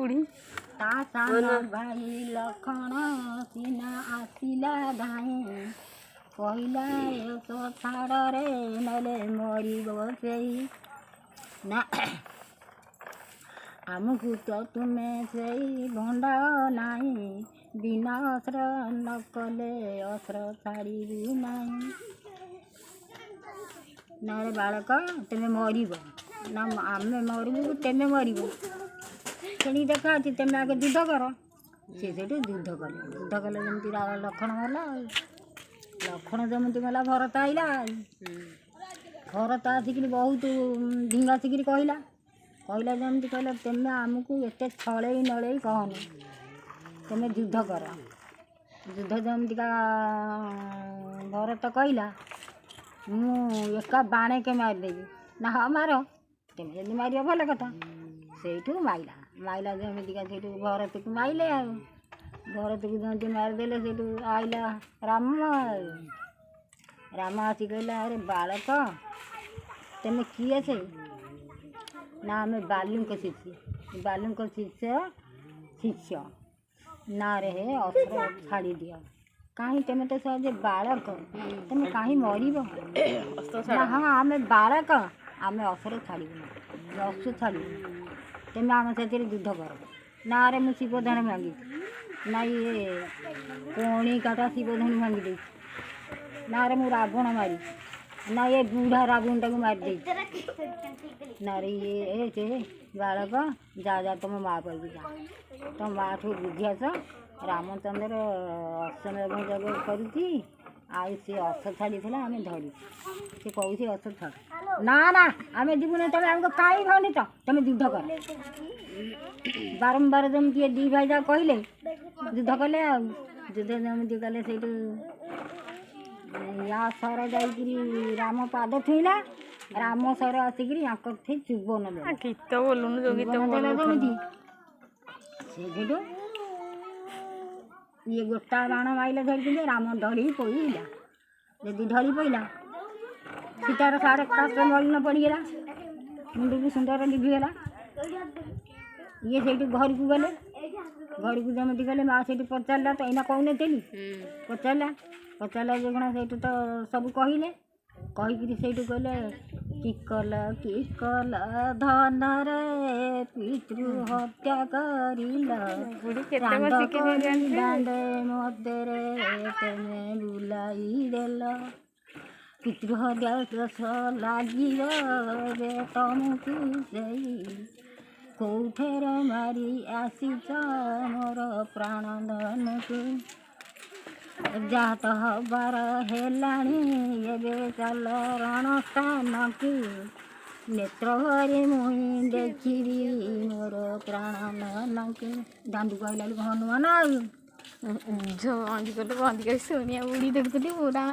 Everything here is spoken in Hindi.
बुढ़ी ता साना भाई लखन सीना आसिला धाई कहला तो छाड़ रे नले मरी बसई ना आमको तो तुम्हें से भंडा नाही बिना अस्त्र न कले अस्त्र छाड़ी नाही ना रे बालक तेमे मरब ना आम मरबू तेमे मरब तेणी देखा अच्छी तेमे आगे युद्ध कर सी से युद्ध कले जमी लक्षण गला लक्षण जमी गला भरत आईला भरत आसिक बहुत ढिंगा सिक कहला जमी कहला तेमे आमको एत छड़े नड़े कहनी तेमे युद्ध कर युद्ध जमीका भरत कहला मु एका बाणे के मारिदेवी ना हाँ मार तेम जमी मार भल कथा से माइला माइला जमीका से भरत को माइले आ भरत को जमी मारिदेले से आईला राम राम आसी कहला अरे बालक तेमे किए से ना आम बालुक शिष्य ना रहे अस्त्र छाड़ी दिया कहीं तेमे तो सहजे बालक तेमे कहीं मरब ना हाँ आम बालक आम अस्त्र छाड़ू अस्त्र छाड़ू तेमे आम से युद्ध कर ना रे मु शिवधन भांगी ना ये कोणी काटा शिवधन भांगी दे ना रे मु रावण मारी ना ये बूढ़ा रावण टाक मार दे ना रे ये से बालक जा जा तुम माँ पर जा तुम माँ ठू बुझियास रामचंद्र अश्वमेध जग करुची आई सी अस्त्र छाड़ी आम धरी से कौन अस्त्र छाड़ ना ना आम जीवन तुम आमको कहीं भावनी तो तुम युद्ध कर बारंबार जमी दी भाई जा कहले युद्ध कले युद्ध जमी कले से या सर जाइकी राम पाद छुईला राम सर आसिक चुबन गीत बोलुन जो गीत बोलुन से ये गोटा बाण माइले धरती राम ढड़ी पड़ा जदि ढड़ी पड़ा सीतार साढ़े कास्ट मलिन पड़गला मुंड भी सुंदर लिभिगला ये से घर को गले घर को जमी गले माँ से पचारा तो इना कहूनी पचारा पचारा जो से तो सब कहले कहीकि से कहले कि कल धन रे पितृ हत्या करंडे मत रे तेमे बुलाई देल पितृ हत्या रस लगी रे तुमको से कौठेर मारी आसीच मोर प्राणधन को जात हबार हेलाणी एबे चल रण स्थान को नेत्र भरी मुई देखी मोर प्राणधन को दांडू कहला हनुमान जो आंधी कर शुनिया बुढ़ी देखती पूरा